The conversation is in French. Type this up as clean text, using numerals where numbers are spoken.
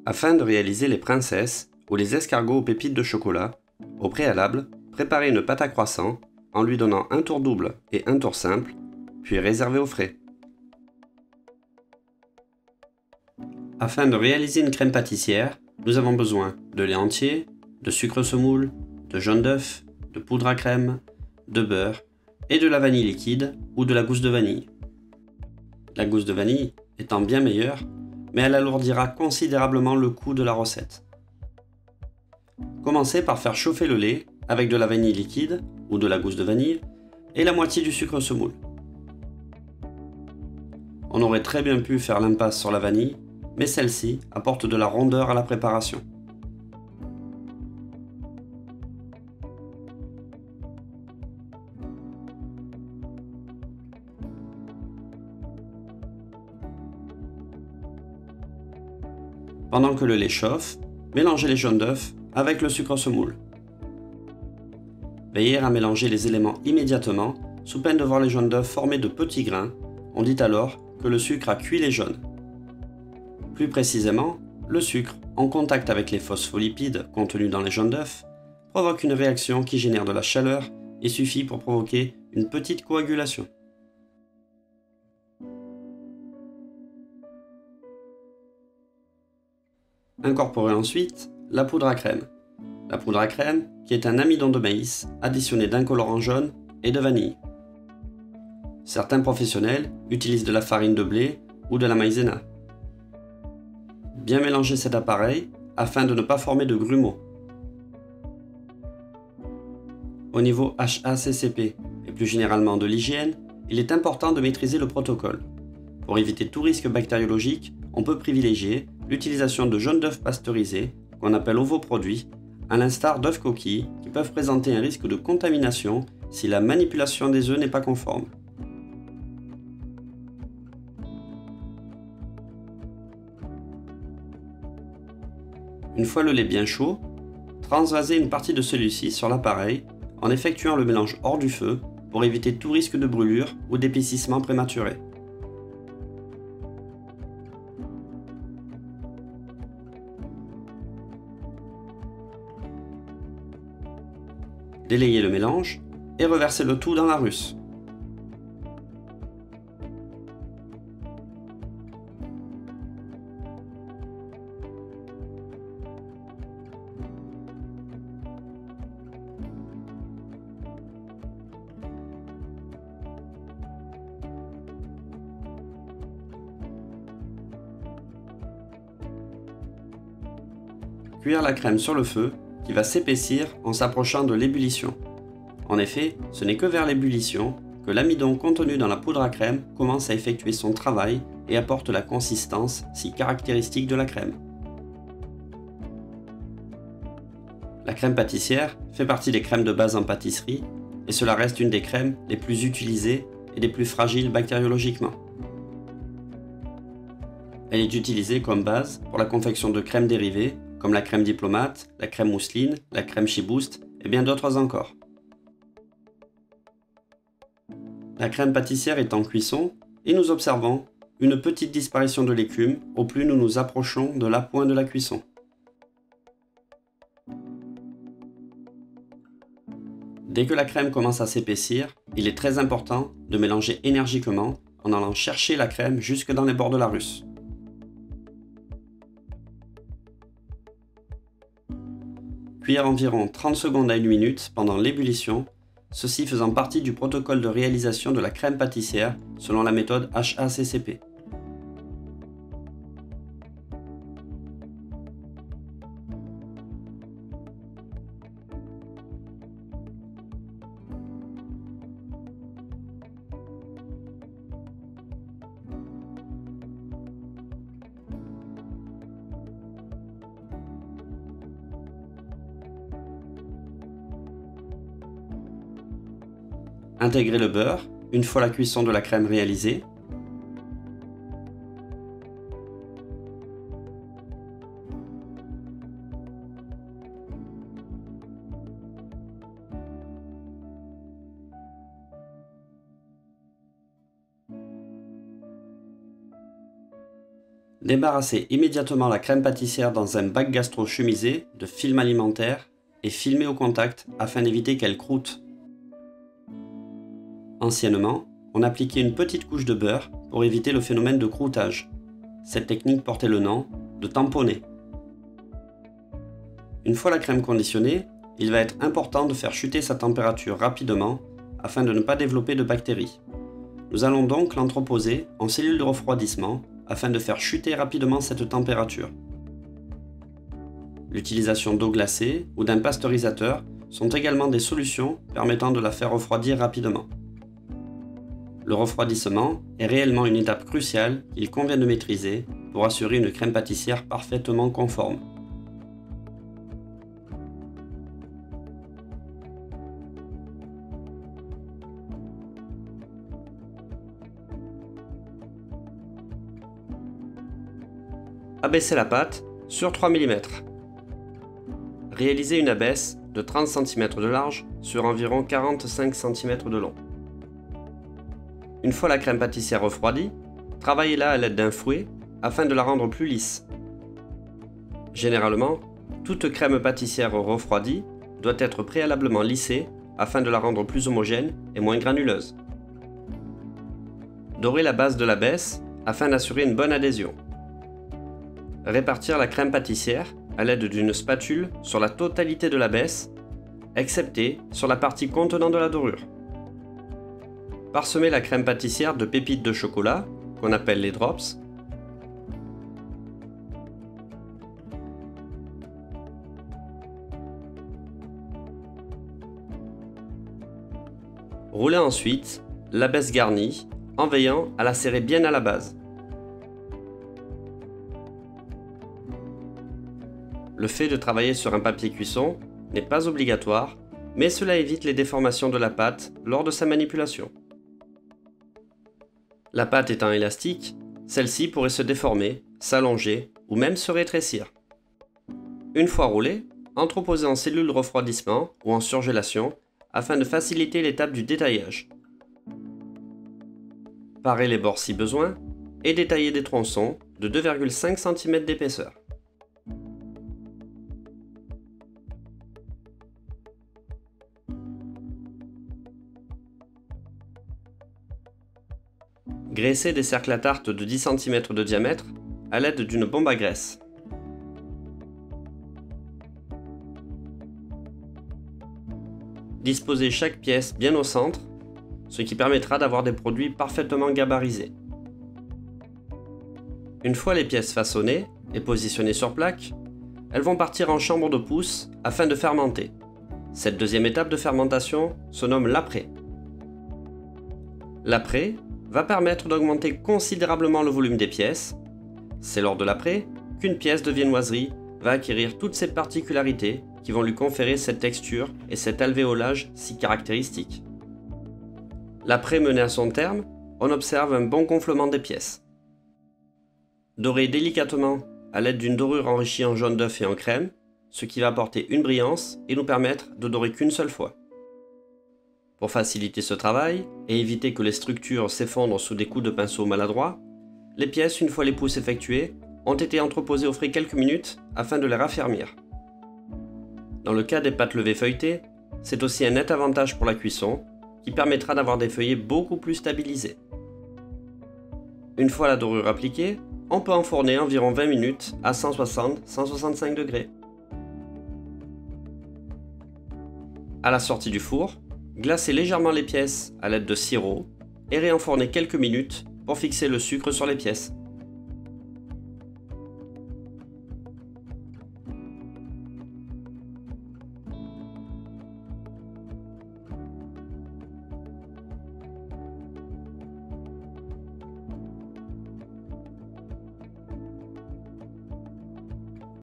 Afin de réaliser les princesses ou les escargots aux pépites de chocolat, au préalable, préparez une pâte à croissant en lui donnant un tour double et un tour simple, puis réservez au frais. Afin de réaliser une crème pâtissière, nous avons besoin de lait entier, de sucre semoule, de jaune d'œuf, de poudre à crème, de beurre et de la vanille liquide ou de la gousse de vanille. La gousse de vanille étant bien meilleure, mais elle alourdira considérablement le coût de la recette. Commencez par faire chauffer le lait avec de la vanille liquide ou de la gousse de vanille et la moitié du sucre semoule. On aurait très bien pu faire l'impasse sur la vanille, mais celle-ci apporte de la rondeur à la préparation. Pendant que le lait chauffe, mélangez les jaunes d'œufs avec le sucre semoule. Veillez à mélanger les éléments immédiatement, sous peine de voir les jaunes d'œufs former de petits grains. On dit alors que le sucre a cuit les jaunes. Plus précisément, le sucre, en contact avec les phospholipides contenus dans les jaunes d'œufs, provoque une réaction qui génère de la chaleur et suffit pour provoquer une petite coagulation. Incorporez ensuite la poudre à crème. La poudre à crème, qui est un amidon de maïs additionné d'un colorant jaune et de vanille. Certains professionnels utilisent de la farine de blé ou de la maïzena. Bien mélanger cet appareil afin de ne pas former de grumeaux. Au niveau HACCP et plus généralement de l'hygiène, il est important de maîtriser le protocole. Pour éviter tout risque bactériologique, on peut privilégier l'utilisation de jaunes d'œufs pasteurisés, qu'on appelle ovoproduits, à l'instar d'œufs coquilles qui peuvent présenter un risque de contamination si la manipulation des œufs n'est pas conforme. Une fois le lait bien chaud, transvasez une partie de celui-ci sur l'appareil en effectuant le mélange hors du feu pour éviter tout risque de brûlure ou d'épaississement prématuré. Délayez le mélange et reversez le tout dans la russe. Cuire la crème sur le feu qui va s'épaissir en s'approchant de l'ébullition. En effet, ce n'est que vers l'ébullition que l'amidon contenu dans la poudre à crème commence à effectuer son travail et apporte la consistance si caractéristique de la crème. La crème pâtissière fait partie des crèmes de base en pâtisserie et cela reste une des crèmes les plus utilisées et les plus fragiles bactériologiquement. Elle est utilisée comme base pour la confection de crèmes dérivées comme la crème diplomate, la crème mousseline, la crème Chibouste et bien d'autres encore. La crème pâtissière est en cuisson et nous observons une petite disparition de l'écume au plus nous nous approchons de l'appoint de la cuisson. Dès que la crème commence à s'épaissir, il est très important de mélanger énergiquement en allant chercher la crème jusque dans les bords de la russe. Cuire environ 30 secondes à 1 minute pendant l'ébullition, ceci faisant partie du protocole de réalisation de la crème pâtissière selon la méthode HACCP. Intégrez le beurre une fois la cuisson de la crème réalisée. Débarrassez immédiatement la crème pâtissière dans un bac gastro chemisé de film alimentaire et filmez au contact afin d'éviter qu'elle croûte. Anciennement, on appliquait une petite couche de beurre pour éviter le phénomène de croûtage. Cette technique portait le nom de tamponner. Une fois la crème conditionnée, il va être important de faire chuter sa température rapidement afin de ne pas développer de bactéries. Nous allons donc l'entreposer en cellule de refroidissement afin de faire chuter rapidement cette température. L'utilisation d'eau glacée ou d'un pasteurisateur sont également des solutions permettant de la faire refroidir rapidement. Le refroidissement est réellement une étape cruciale qu'il convient de maîtriser pour assurer une crème pâtissière parfaitement conforme. Abaissez la pâte sur 3 mm. Réalisez une abaisse de 30 cm de large sur environ 45 cm de long. Une fois la crème pâtissière refroidie, travaillez-la à l'aide d'un fouet afin de la rendre plus lisse. Généralement, toute crème pâtissière refroidie doit être préalablement lissée afin de la rendre plus homogène et moins granuleuse. Dorez la base de l'abaisse afin d'assurer une bonne adhésion. Répartir la crème pâtissière à l'aide d'une spatule sur la totalité de l'abaisse, excepté sur la partie contenant de la dorure. Parsemez la crème pâtissière de pépites de chocolat, qu'on appelle les drops. Roulez ensuite l'abaisse garnie en veillant à la serrer bien à la base. Le fait de travailler sur un papier cuisson n'est pas obligatoire, mais cela évite les déformations de la pâte lors de sa manipulation. La pâte étant élastique, celle-ci pourrait se déformer, s'allonger ou même se rétrécir. Une fois roulée, entreposez en cellule de refroidissement ou en surgélation afin de faciliter l'étape du détaillage. Parez les bords si besoin et détaillez des tronçons de 2,5 cm d'épaisseur. Graissez des cercles à tarte de 10 cm de diamètre à l'aide d'une bombe à graisse. Disposez chaque pièce bien au centre, ce qui permettra d'avoir des produits parfaitement gabarisés. Une fois les pièces façonnées et positionnées sur plaque, elles vont partir en chambre de pousse afin de fermenter. Cette deuxième étape de fermentation se nomme l'après. L'après va permettre d'augmenter considérablement le volume des pièces. C'est lors de l'après qu'une pièce de viennoiserie va acquérir toutes ces particularités qui vont lui conférer cette texture et cet alvéolage si caractéristiques. L'après mené à son terme, on observe un bon gonflement des pièces. Dorez délicatement à l'aide d'une dorure enrichie en jaune d'œuf et en crème, ce qui va apporter une brillance et nous permettre de dorer qu'une seule fois. Pour faciliter ce travail et éviter que les structures s'effondrent sous des coups de pinceau maladroits, les pièces, une fois les pousses effectuées, ont été entreposées au frais quelques minutes afin de les raffermir. Dans le cas des pâtes levées feuilletées, c'est aussi un net avantage pour la cuisson qui permettra d'avoir des feuillets beaucoup plus stabilisés. Une fois la dorure appliquée, on peut enfourner environ 20 minutes à 160-165 degrés. À la sortie du four, glacez légèrement les pièces à l'aide de sirop et réenfournez quelques minutes pour fixer le sucre sur les pièces.